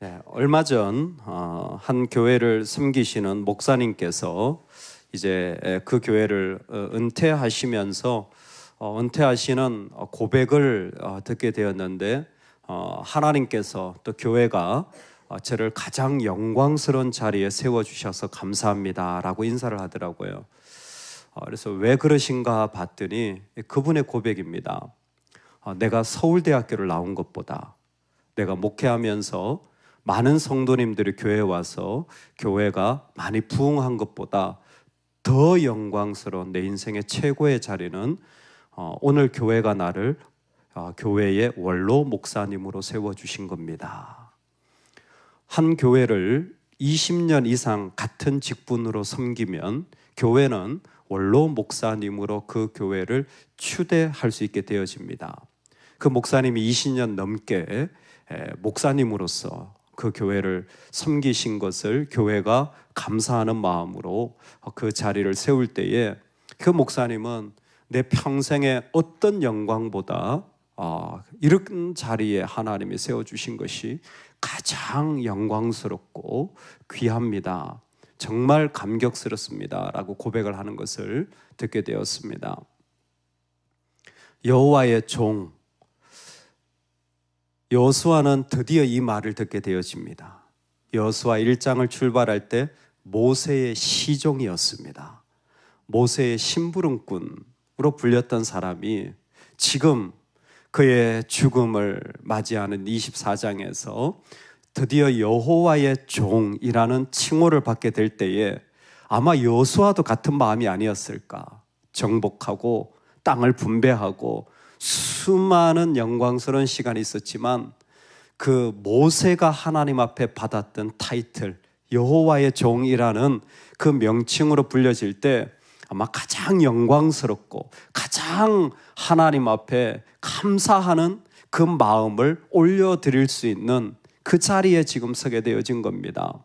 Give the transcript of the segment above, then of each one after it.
네, 얼마 전 한 교회를 섬기시는 목사님께서 이제 그 교회를 은퇴하시면서 은퇴하시는 고백을 듣게 되었는데, 하나님께서 또 교회가 저를 가장 영광스러운 자리에 세워주셔서 감사합니다라고 인사를 하더라고요. 그래서 왜 그러신가 봤더니 그분의 고백입니다. 내가 서울대학교를 나온 것보다, 내가 목회하면서 많은 성도님들이 교회에 와서 교회가 많이 부흥한 것보다 더 영광스러운 내 인생의 최고의 자리는 오늘 교회가 나를 교회의 원로 목사님으로 세워주신 겁니다. 한 교회를 20년 이상 같은 직분으로 섬기면 교회는 원로 목사님으로 그 교회를 추대할 수 있게 되어집니다. 그 목사님이 20년 넘게 목사님으로서 그 교회를 섬기신 것을 교회가 감사하는 마음으로 그 자리를 세울 때에 그 목사님은 내 평생의 어떤 영광보다 이런 자리에 하나님이 세워주신 것이 가장 영광스럽고 귀합니다. 정말 감격스럽습니다 라고 고백을 하는 것을 듣게 되었습니다. 여호와의 종 여호수아는 드디어 이 말을 듣게 되어집니다. 여호수아 1장을 출발할 때 모세의 시종이었습니다. 모세의 심부름꾼으로 불렸던 사람이 지금 그의 죽음을 맞이하는 24장에서 드디어 여호와의 종이라는 칭호를 받게 될 때에 아마 여호수아도 같은 마음이 아니었을까. 정복하고 땅을 분배하고 수많은 영광스러운 시간이 있었지만 그 모세가 하나님 앞에 받았던 타이틀 여호와의 종이라는 그 명칭으로 불려질 때 아마 가장 영광스럽고 가장 하나님 앞에 감사하는 그 마음을 올려드릴 수 있는 그 자리에 지금 서게 되어진 겁니다.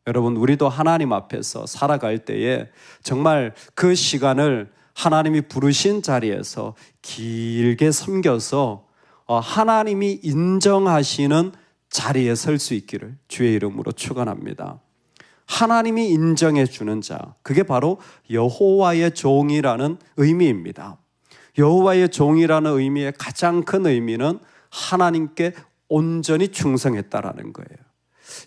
여러분, 우리도 하나님 앞에서 살아갈 때에 정말 그 시간을 하나님이 부르신 자리에서 길게 섬겨서 하나님이 인정하시는 자리에 설 수 있기를 주의 이름으로 축원합니다. 하나님이 인정해 주는 자, 그게 바로 여호와의 종이라는 의미입니다. 여호와의 종이라는 의미의 가장 큰 의미는 하나님께 온전히 충성했다라는 거예요.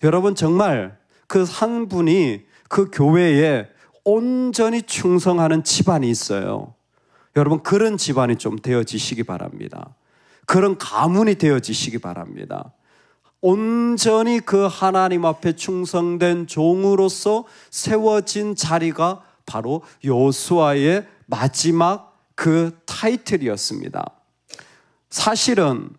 여러분, 정말 그 한 분이 그 교회에 온전히 충성하는 집안이 있어요. 여러분, 그런 집안이 좀 되어지시기 바랍니다. 그런 가문이 되어지시기 바랍니다. 온전히 그 하나님 앞에 충성된 종으로서 세워진 자리가 바로 여호수아의 마지막 그 타이틀이었습니다. 사실은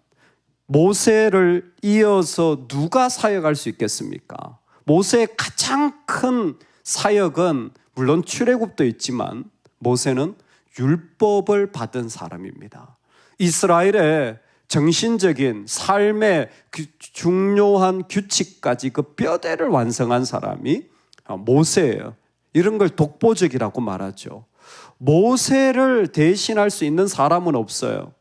모세를 이어서 누가 사역할 수 있겠습니까? 모세의 가장 큰 사역은 물론 출애굽도 있지만 모세는 율법을 받은 사람입니다. 이스라엘의 정신적인 삶의 중요한 규칙까지 그 뼈대를 완성한 사람이 모세예요. 이런 걸 독보적이라고 말하죠. 모세를 대신할 수 있는 사람은 없어요.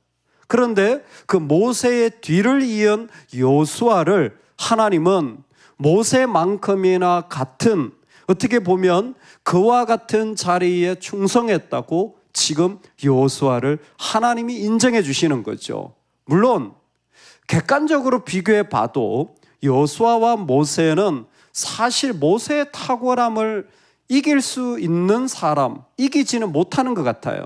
그런데 그 모세의 뒤를 이은 여호수아를 하나님은 모세만큼이나 같은, 어떻게 보면 그와 같은 자리에 충성했다고 지금 여호수아를 하나님이 인정해 주시는 거죠. 물론 객관적으로 비교해 봐도 여호수아와 모세는 사실 모세의 탁월함을 이길 수 있는 사람, 이기지는 못하는 것 같아요.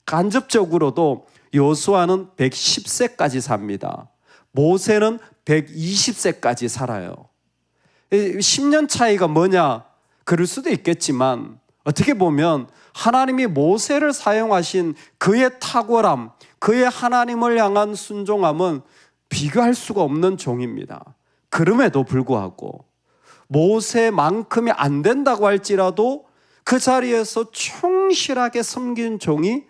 간접적으로도 여호수아는 110세까지 삽니다. 모세는 120세까지 살아요. 10년 차이가 뭐냐? 그럴 수도 있겠지만 어떻게 보면 하나님이 모세를 사용하신 그의 탁월함, 그의 하나님을 향한 순종함은 비교할 수가 없는 종입니다. 그럼에도 불구하고 모세만큼이 안 된다고 할지라도 그 자리에서 충실하게 섬긴 종이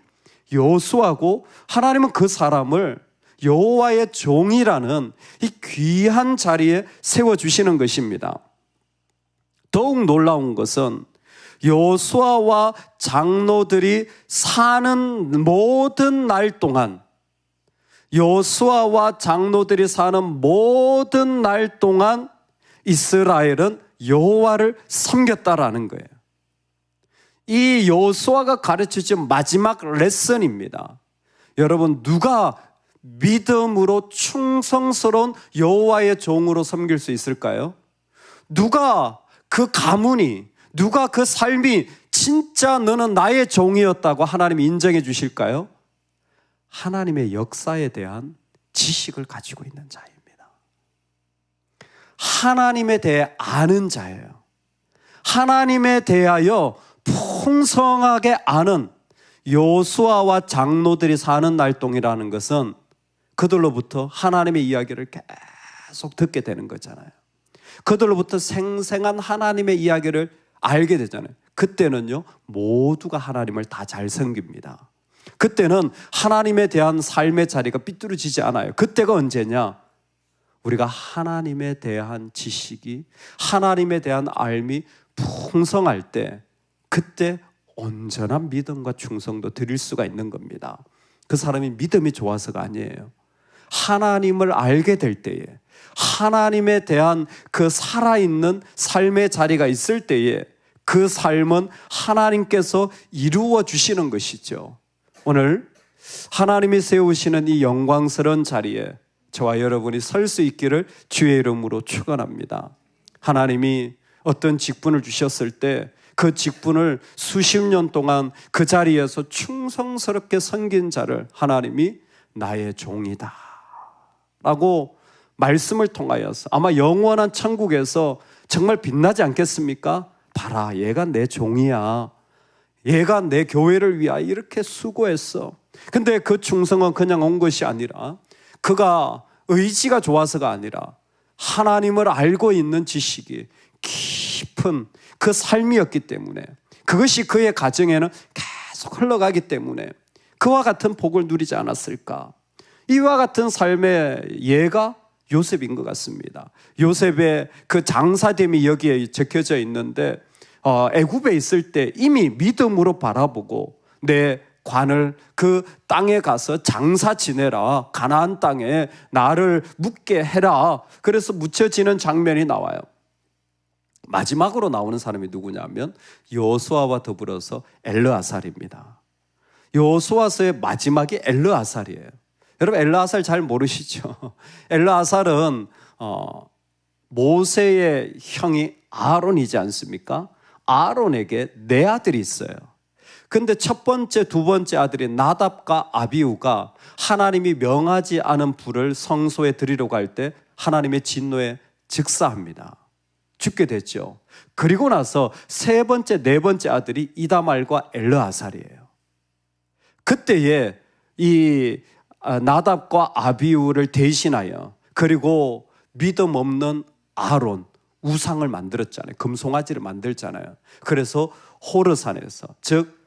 여호수아고, 하나님은 그 사람을 여호와의 종이라는 이 귀한 자리에 세워주시는 것입니다. 더욱 놀라운 것은 여호수아와 장로들이 사는 모든 날 동안 여호수아와 장로들이 사는 모든 날 동안 이스라엘은 여호와를 섬겼다라는 거예요. 이 여호수아가 가르쳐준 마지막 레슨입니다. 여러분, 누가 믿음으로 충성스러운 여호와의 종으로 섬길 수 있을까요? 누가 그 가문이, 누가 그 삶이 진짜 너는 나의 종이었다고 하나님이 인정해 주실까요? 하나님의 역사에 대한 지식을 가지고 있는 자입니다. 하나님에 대해 아는 자예요. 하나님에 대하여 풍성하게 아는 여호수아와 장로들이 사는 날동이라는 것은 그들로부터 하나님의 이야기를 계속 듣게 되는 거잖아요. 그들로부터 생생한 하나님의 이야기를 알게 되잖아요. 그때는요, 모두가 하나님을 다 잘 섬깁니다. 그때는 하나님에 대한 삶의 자리가 삐뚤어지지 않아요. 그때가 언제냐? 우리가 하나님에 대한 지식이, 하나님에 대한 알미 풍성할 때, 그때 온전한 믿음과 충성도 드릴 수가 있는 겁니다. 그 사람이 믿음이 좋아서가 아니에요. 하나님을 알게 될 때에, 하나님에 대한 그 살아있는 삶의 자리가 있을 때에 그 삶은 하나님께서 이루어 주시는 것이죠. 오늘 하나님이 세우시는 이 영광스러운 자리에 저와 여러분이 설 수 있기를 주의 이름으로 축원합니다. 하나님이 어떤 직분을 주셨을 때 그 직분을 수십 년 동안 그 자리에서 충성스럽게 섬긴 자를 하나님이 나의 종이다 라고 말씀을 통하여서 아마 영원한 천국에서 정말 빛나지 않겠습니까? 봐라, 얘가 내 종이야. 얘가 내 교회를 위하여 이렇게 수고했어. 근데 그 충성은 그냥 온 것이 아니라 그가 의지가 좋아서가 아니라 하나님을 알고 있는 지식이 깊은 그 삶이었기 때문에, 그것이 그의 가정에는 계속 흘러가기 때문에 그와 같은 복을 누리지 않았을까. 이와 같은 삶의 예가 요셉인 것 같습니다. 요셉의 그 장사됨이 여기에 적혀져 있는데 애굽에 있을 때 이미 믿음으로 바라보고 내 관을 그 땅에 가서 장사 지내라, 가나안 땅에 나를 묻게 해라. 그래서 묻혀지는 장면이 나와요. 마지막으로 나오는 사람이 누구냐면 여호수아와 더불어서 엘르아살입니다. 여호수아서의 마지막이 엘르아살이에요. 여러분, 엘르아살 잘 모르시죠? 엘르아살은 모세의 형이 아론이지 않습니까? 아론에게 네 아들이 있어요. 근데 첫 번째, 두 번째 아들이 나답과 아비후가 하나님이 명하지 않은 불을 성소에 드리려고 할 때 하나님의 진노에 즉사합니다. 죽게 됐죠. 그리고 나서 세 번째, 네 번째 아들이 이다말과 엘르아살이에요. 그때에 이 나답과 아비후를 대신하여, 그리고 믿음 없는 아론, 우상을 만들었잖아요. 금송아지를 만들잖아요. 그래서 호르산에서, 즉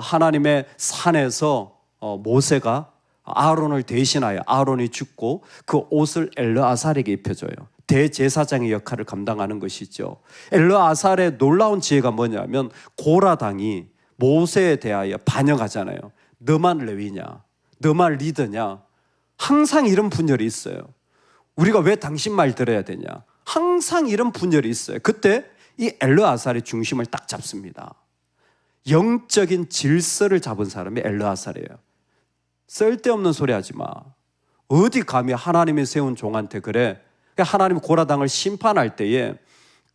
하나님의 산에서 모세가 아론을 대신하여, 아론이 죽고 그 옷을 엘르아살에게 입혀줘요. 대제사장의 역할을 감당하는 것이죠. 엘르아살의 놀라운 지혜가 뭐냐면 고라당이 모세에 대하여 반역하잖아요. 너만 레위냐, 너만 리더냐, 항상 이런 분열이 있어요. 우리가 왜 당신 말 들어야 되냐, 항상 이런 분열이 있어요. 그때 이 엘르아살의 중심을 딱 잡습니다. 영적인 질서를 잡은 사람이 엘르아살이에요. 쓸데없는 소리 하지 마. 어디 감히 하나님이 세운 종한테 그래. 하나님 고라당을 심판할 때에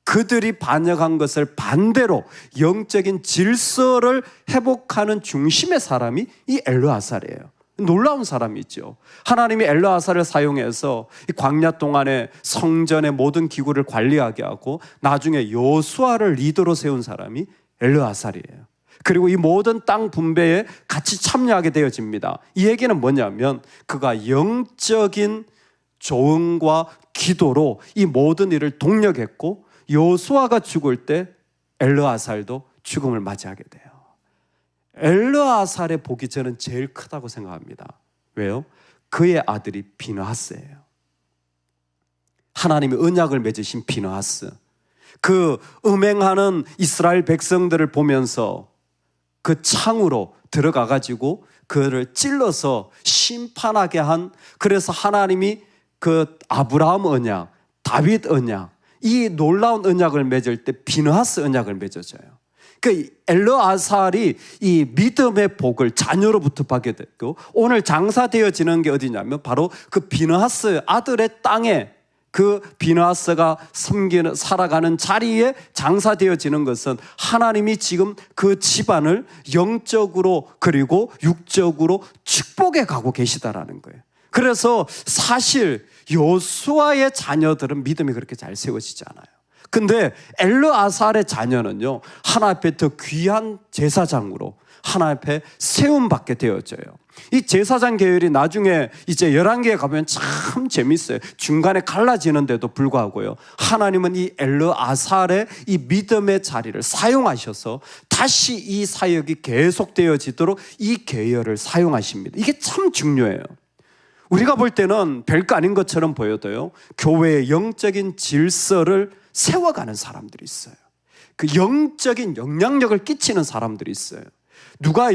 그들이 반역한 것을 반대로 영적인 질서를 회복하는 중심의 사람이 이 엘르아살이에요. 놀라운 사람이 있죠. 하나님이 엘르아살을 사용해서 이 광야 동안에 성전의 모든 기구를 관리하게 하고 나중에 여호수아를 리더로 세운 사람이 엘르아살이에요. 그리고 이 모든 땅 분배에 같이 참여하게 되어집니다. 이 얘기는 뭐냐면 그가 영적인 조언과 기도로 이 모든 일을 동력했고 여호수아가 죽을 때 엘르아살도 죽음을 맞이하게 돼요. 엘르아살의 복이 저는 제일 크다고 생각합니다. 왜요? 그의 아들이 비느하스예요. 하나님의 언약을 맺으신 비느하스. 그 음행하는 이스라엘 백성들을 보면서 그 창으로 들어가가지고 그를 찔러서 심판하게 한, 그래서 하나님이 그 아브라함 언약, 다윗 언약, 이 놀라운 언약을 맺을 때 비느하스 언약을 맺어줘요. 그 엘르아살이 이 믿음의 복을 자녀로부터 받게 됐고, 오늘 장사되어지는 게 어디냐면 바로 그 비느하스 아들의 땅에, 그 비느하스가 섬기는 살아가는 자리에 장사되어지는 것은 하나님이 지금 그 집안을 영적으로 그리고 육적으로 축복해 가고 계시다라는 거예요. 그래서 사실 요수아의 자녀들은 믿음이 그렇게 잘 세워지지 않아요. 근데 엘르아살의 자녀는요, 하나님 앞에 더 귀한 제사장으로 하나님 앞에 세움받게 되어져요. 이 제사장 계열이 나중에 이제 11개에 가면 참 재밌어요. 중간에 갈라지는데도 불구하고요, 하나님은 이 엘르아살의 이 믿음의 자리를 사용하셔서 다시 이 사역이 계속되어지도록 이 계열을 사용하십니다. 이게 참 중요해요. 우리가 볼 때는 별거 아닌 것처럼 보여도요, 교회의 영적인 질서를 세워가는 사람들이 있어요. 그 영적인 영향력을 끼치는 사람들이 있어요. 누가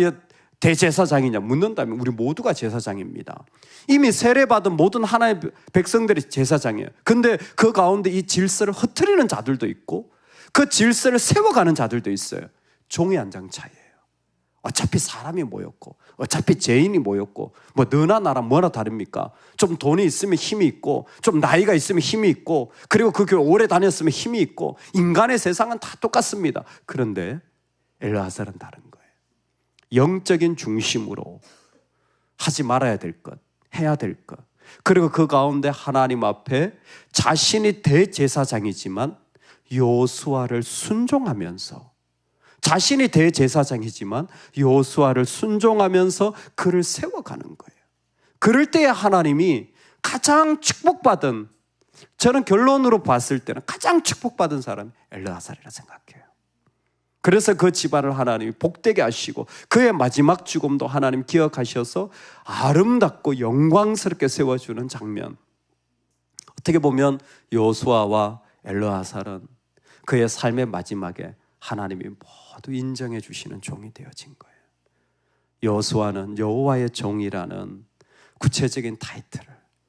대제사장이냐 묻는다면 우리 모두가 제사장입니다. 이미 세례받은 모든 하나님의 백성들이 제사장이에요. 근데 그 가운데 이 질서를 흐트리는 자들도 있고 그 질서를 세워가는 자들도 있어요. 종이 한 장 차이예요. 어차피 사람이 모였고 어차피 죄인이 모였고 뭐 너나 나랑 뭐나 다릅니까? 좀 돈이 있으면 힘이 있고 좀 나이가 있으면 힘이 있고 그리고 그 교회 오래 다녔으면 힘이 있고 인간의 세상은 다 똑같습니다. 그런데 엘르아살은 다른 거예요. 영적인 중심으로 하지 말아야 될 것, 해야 될 것, 그리고 그 가운데 하나님 앞에 자신이 대제사장이지만 요수아를 순종하면서, 자신이 대제사장이지만 요수아를 순종하면서 그를 세워가는 거예요. 그럴 때에 하나님이 가장 축복받은, 저는 결론으로 봤을 때는 가장 축복받은 사람이 엘르아살이라 생각해요. 그래서 그 집안을 하나님이 복되게 하시고 그의 마지막 죽음도 하나님 기억하셔서 아름답고 영광스럽게 세워주는 장면. 어떻게 보면 요수아와 엘르아살은 그의 삶의 마지막에 하나님이 모두 인정해 주시는 종이 되어진 거예요. 요수아는 여호와의 종이라는 구체적인 타이틀을,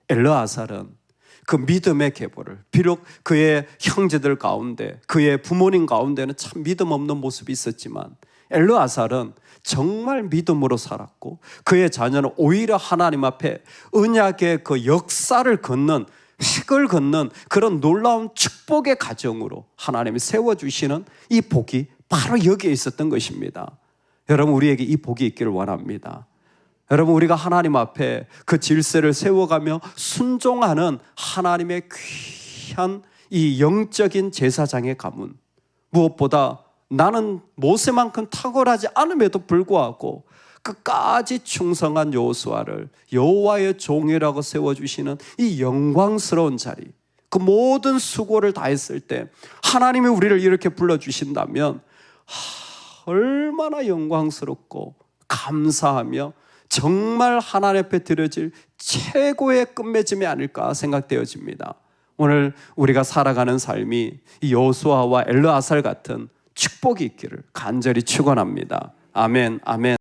엘르아살은 그 믿음의 계보를, 비록 그의 형제들 가운데 그의 부모님 가운데는 참 믿음 없는 모습이 있었지만 엘르아살은 정말 믿음으로 살았고 그의 자녀는 오히려 하나님 앞에 언약의 그 역사를 걷는, 획을 걷는 그런 놀라운 축복의 가정으로 하나님이 세워주시는 이 복이 바로 여기에 있었던 것입니다. 여러분, 우리에게 이 복이 있기를 원합니다. 여러분, 우리가 하나님 앞에 그 질서를 세워가며 순종하는 하나님의 귀한 이 영적인 제사장의 가문, 무엇보다 나는 모세만큼 탁월하지 않음에도 불구하고 끝까지 충성한 요수아를 여호와의 종이라고 세워주시는 이 영광스러운 자리, 그 모든 수고를 다했을 때 하나님이 우리를 이렇게 불러주신다면 얼마나 영광스럽고 감사하며 정말 하나님 앞에 드려질 최고의 끝맺음이 아닐까 생각되어집니다. 오늘 우리가 살아가는 삶이 이 요수아와 엘르아살 같은 축복이 있기를 간절히 축원합니다. 아멘, 아멘.